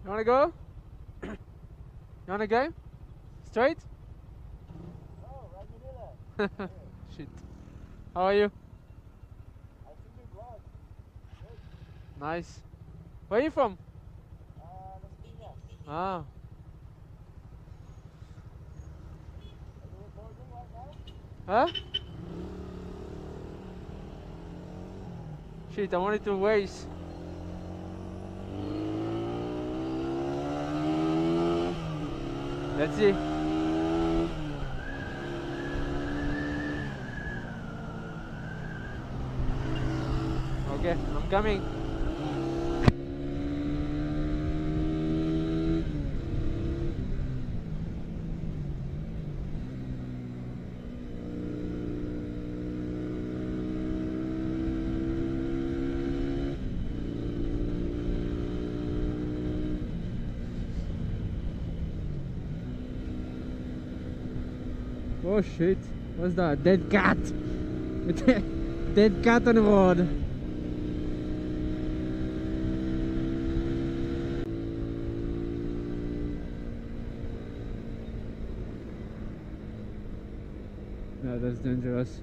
You wanna go? You wanna go? Straight? No, right Manila. Shit. How are you? I think you vlog. Good. Nice. Where are you from? Las Piñas. Ah. Are you recording right now? Huh? Shit, I wanted to race. Let's see. Okay, I'm coming. Oh shit, what's that? Dead cat! Dead cat on the road! No, that's dangerous.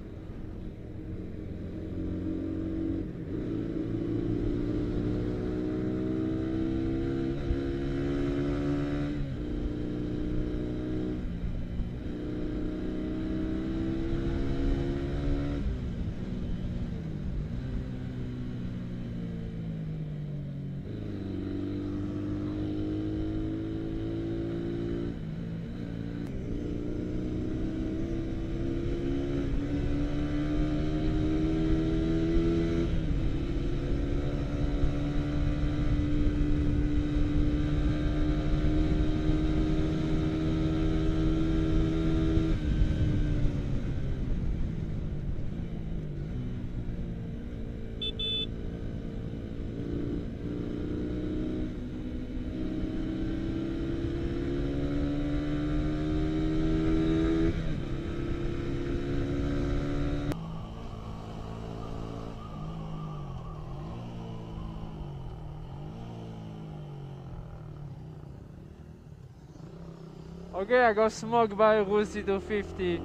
Okay, I got smoked by Rusi 250.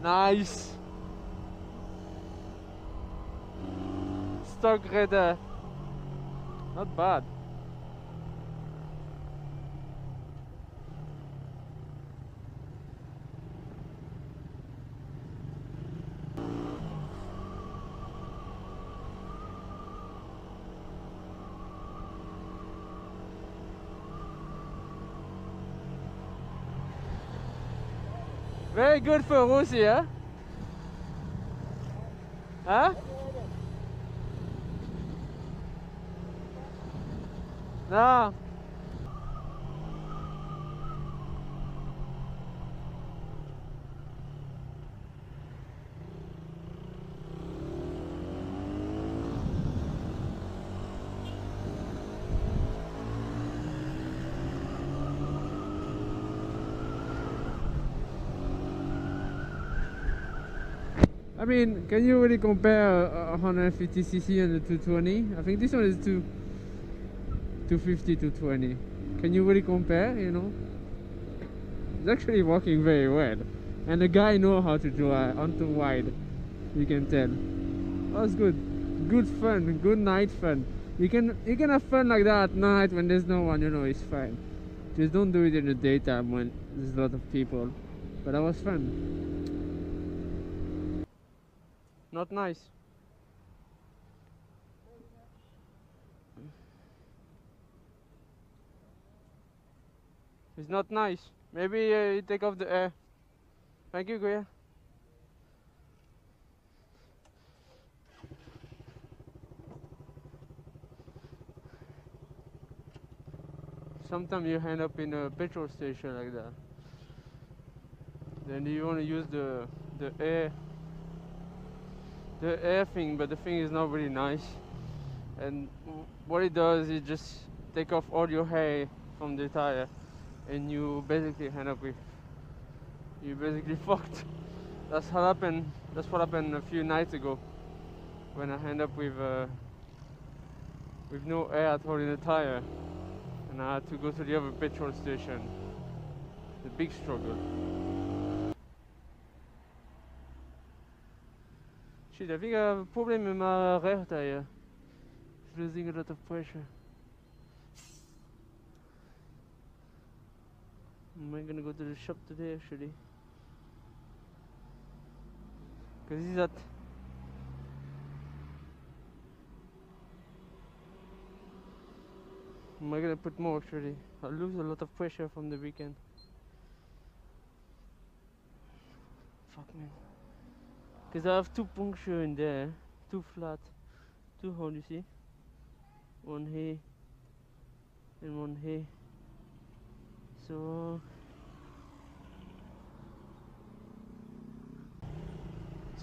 Nice. Stock redder. Not bad. Very good for Rusi, huh? Huh? No. I mean, can you really compare a 150cc and the 220? I think this one is 250 220. Can you really compare, you know? It's actually working very well. And the guy know how to drive onto wide. You can tell. That's good. Good fun, good night fun. You can have fun like that at night when there's no one, you know, it's fine. Just don't do it in the daytime when there's a lot of people. But that was fun. Not nice. It's not nice. Maybe you take off the air. Thank you, Guya. Sometimes you end up in a petrol station like that. Then you want to use the air thing, but the thing is not really nice. And what it does is just take off all your hair from the tire, and you basically end up with fucked. That's what happened. That's what happened a few nights ago when I end up with with no air at all in the tire, and I had to go to the other petrol station. The big struggle. Shit, I think I have a problem with my rear tire. It's losing a lot of pressure. Am I gonna go to the shop today actually? Because it's at am I gonna put more actually? I lose a lot of pressure from the weekend. Fuck man. Because I have two punctures in there, two flat, two holes, you see? One here and one here. So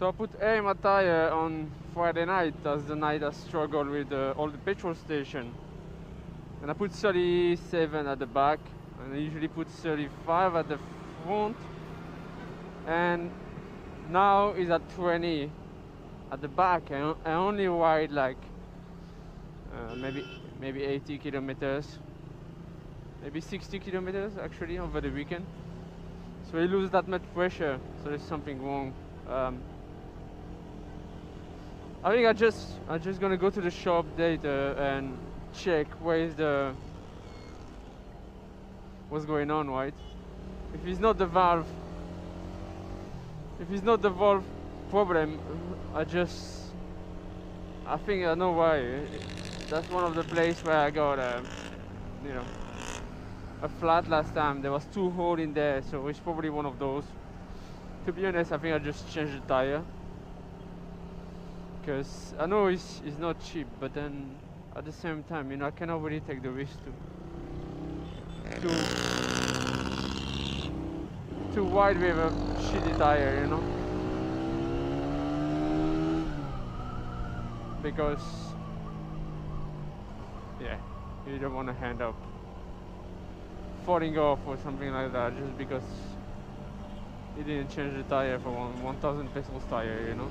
I put air in my tire on Friday night, as the night I struggled with all the petrol station. And I put 37 at the back, and I usually put 35 at the front. And now it's at 20 at the back. I only ride like maybe 80 kilometers, maybe 60 kilometers actually over the weekend. So I lose that much pressure. So there's something wrong. I think I'm just gonna go to the shop later and check what's going on, right? If it's not the valve problem, I think I know why. That's one of the places where I got you know, a flat last time. There was two holes in there, so it's probably one of those. To be honest, I think I just changed the tire, because I know it's not cheap, but then at the same time, you know, I cannot really take the risk to ride with a shitty tire, you know, because yeah, you don't want to end up falling off or something like that just because you didn't change the tire for 1,000 pesos tire, you know.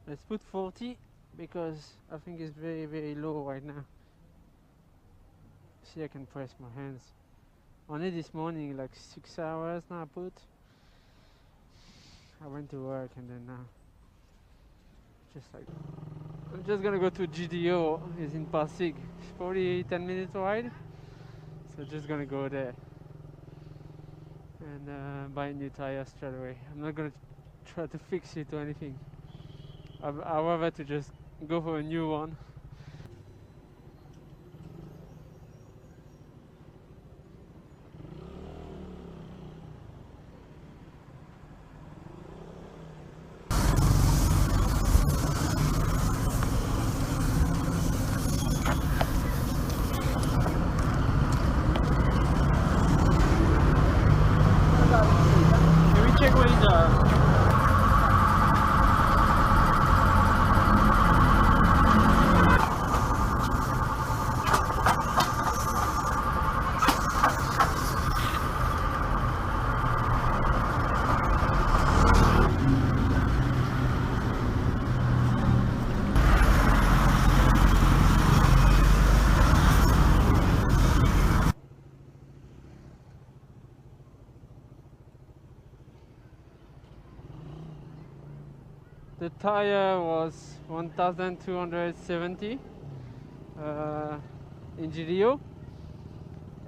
Let's put 40 because I think it's very, very low right now. See, I can press my hands. Only this morning, like 6 hours now I went to work and then now, just like, I'm just gonna go to GDO, it's in Pasig. It's probably 10 minutes ride. So just gonna go there and buy a new tire straight away. I'm not gonna try to fix it or anything. I'd rather to just go for a new one. Can we check what is the tire was 1,270 in GDO,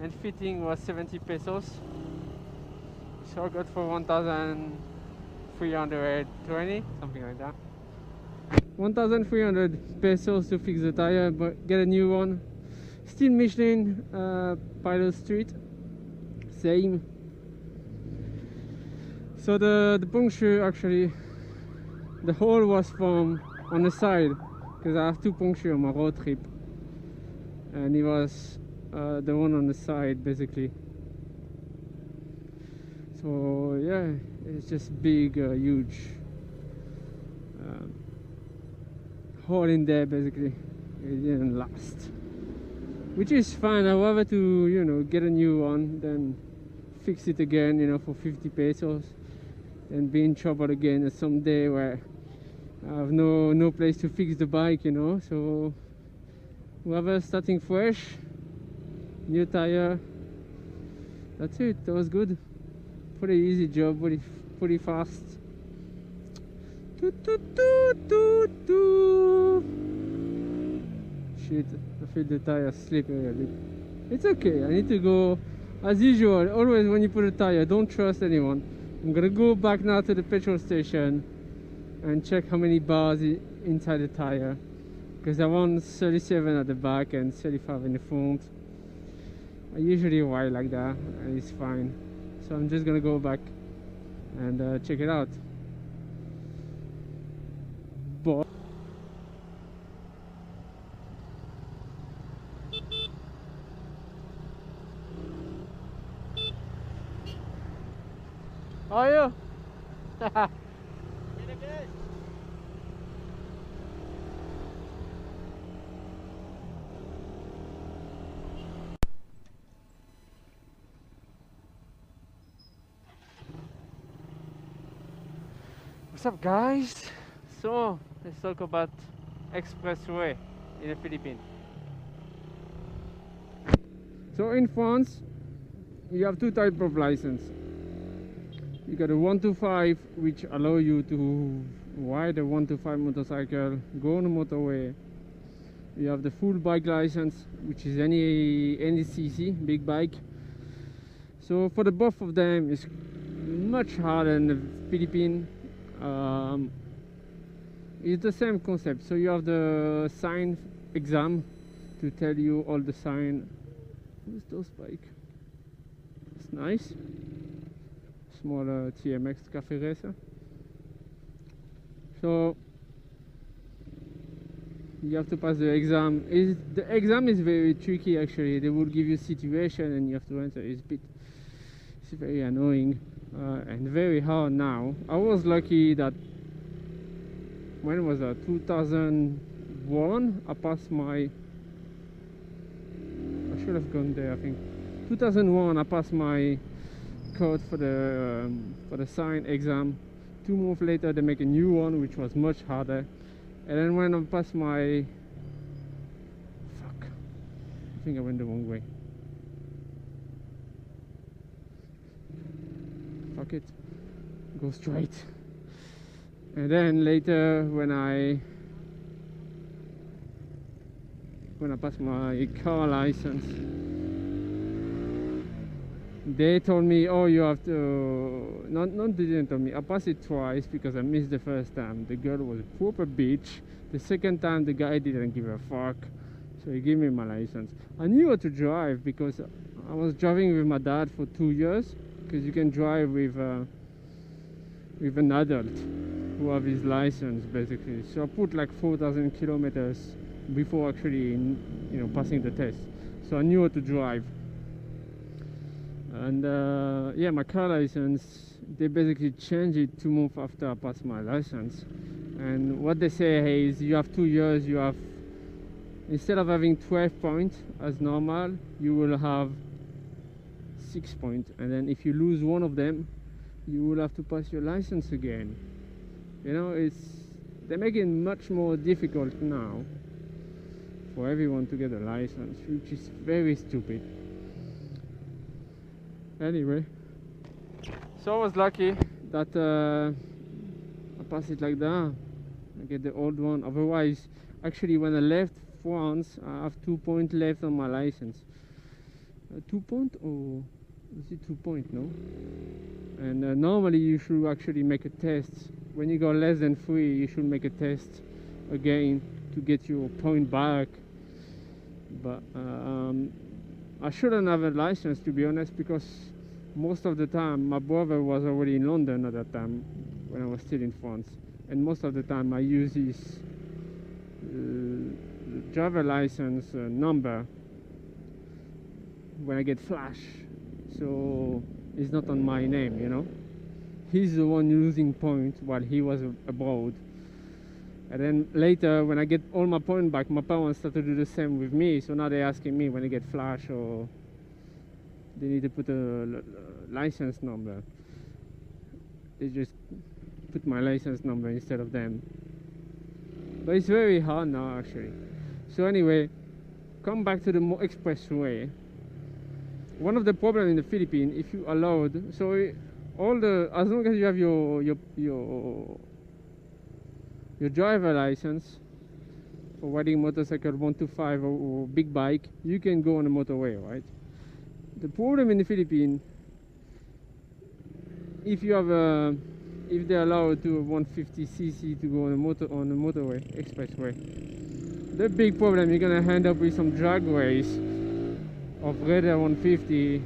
and fitting was 70 pesos. So I got for 1,320, something like that. 1,300 pesos to fix the tire, but get a new one. Still Michelin, Pilot Street, same. So the puncture actually, the hole was from on the side, because I have two punctures on my road trip, and it was the one on the side basically. So yeah, it's just big, huge hole in there basically. It didn't last, which is fine. I'd rather to, you know, get a new one than fix it again, you know, for 50 pesos, and be in trouble again someday where I have no place to fix the bike, you know. So whoever starting fresh, new tire, that's it. That was good. Pretty easy job, pretty fast. Shit, I feel the tire slippery a bit. It's okay, I need to go as usual. Always when you put a tire, don't trust anyone. I'm gonna go back now to the petrol station and check how many bars inside the tire, because I want 37 at the back and 35 in the front. I usually wire like that and it's fine. So I'm just gonna go back and check it out. But how are you? What's up, guys? So let's talk about expressway in the Philippines. So in France, you have two types of license. You got a 125, which allow you to ride a 125 motorcycle, go on a motorway. You have the full bike license, which is any cc, big bike. So for the both of them, it's much harder in the Philippines. It's the same concept. So you have the sign exam to tell you all the sign. Who's those bike? It's nice. Smaller TMX cafe racer. So you have to pass the exam. The exam is very tricky actually. They will give you a situation and you have to answer. It's very annoying and very hard now. I was lucky that when was that? 2001. I passed my. I should have gone there. I think 2001. I passed my code for the sign exam. 2 months later they make a new one which was much harder, and then when I passed my I think I went the wrong way. Fuck it, go straight. And then later when I passed my car license, they told me, oh, you have to, they didn't tell me, I passed it twice because I missed the first time. The girl was a proper bitch. The second time the guy didn't give a fuck, so he gave me my license. I knew how to drive because I was driving with my dad for 2 years, because you can drive with an adult who have his license basically. So I put like 4,000 kilometers before actually passing the test, so I knew how to drive. And yeah, my car license, they basically changed it 2 months after I passed my license. And what they say is you have 2 years, you have, instead of having 12 points as normal, you will have 6 points, and then if you lose one of them, you will have to pass your license again. You know, they make it much more difficult now for everyone to get a license, which is very stupid. Anyway, so I was lucky that I passed it like that. I get the old one. Otherwise, actually, when I left France, I have 2 points left on my license. 2 points, or is it 2 points? No. And normally you should actually make a test. When you go less than 3, you should make a test again to get your point back. But I shouldn't have a license, to be honest, because most of the time my brother was already in London at that time when I was still in France, and most of the time I use his driver license number when I get flash, so it's not on my name, you know. He's the one losing points while he was abroad. And then later, when I get all my points back, my parents start to do the same with me. So now they're asking me when I get flash or they need to put a license number. They just put my license number instead of them. But it's very hard now actually. So anyway, come back to the expressway. One of the problems in the Philippines, if you allowed, so all the, as long as you have your driver license for riding motorcycle 125 or big bike, you can go on the motorway, right? The problem in the Philippines, if you have a, if they allow to 150cc to go on the motorway, expressway, the big problem, you're gonna end up with some drag race of Radar 150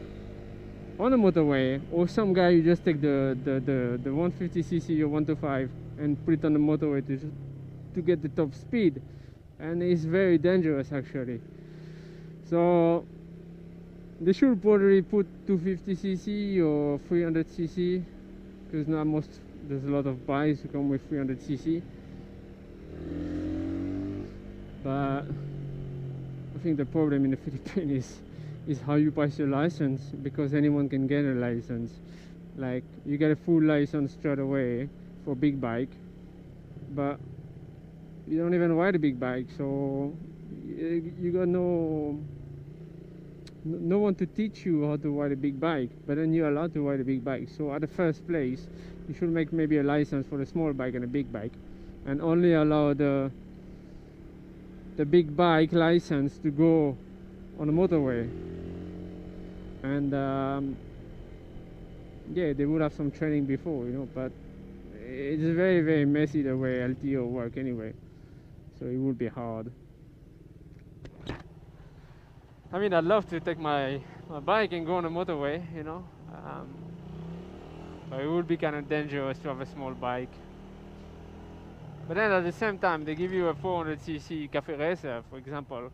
on the motorway, or some guy who just take the 150cc or 125 and put it on the motorway to get the top speed, and it's very dangerous actually. So they should probably put 250cc or 300cc, because now there's a lot of bikes who come with 300cc. But I think the problem in the Philippines is how you pass your license, because anyone can get a license. Like, you get a full license straight away for big bike, but you don't even ride a big bike, so you got no one to teach you how to ride a big bike. But then you're allowed to ride a big bike, so at the first place you should make maybe a license for a small bike and a big bike, and only allow the big bike license to go on the motorway. And yeah, they would have some training before, you know, but it's very, very messy the way LTO work anyway, so it would be hard. I mean, I'd love to take my bike and go on the motorway, you know, but it would be kind of dangerous to have a small bike. But then at the same time, they give you a 400cc cafe racer, for example,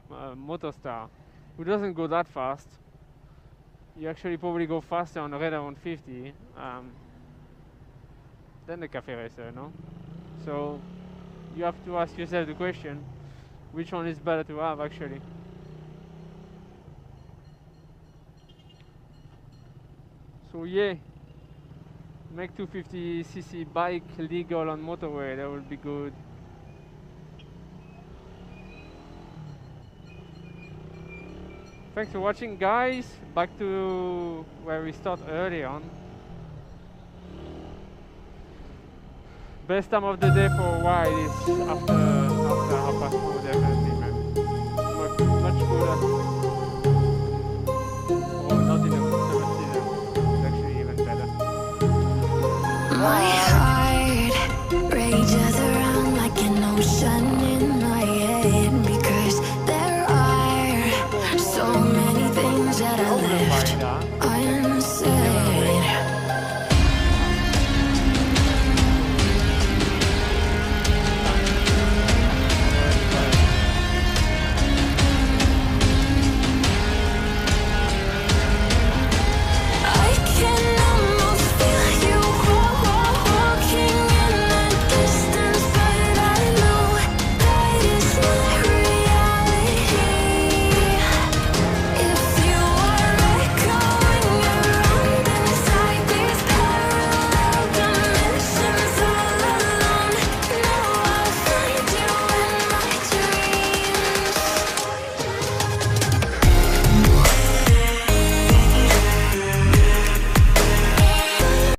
MotoStar, who doesn't go that fast. You actually probably go faster on a Radar 150 than the cafe racer, no? So you have to ask yourself the question, which one is better to have actually? So yeah, make 250cc bike legal on motorway, that would be good. Thanks for watching, guys. Back to where we start early on. Best time of the day for a ride is after 4:30, definitely, man. Much cooler. Oh, not in the 7 season. It's actually even better.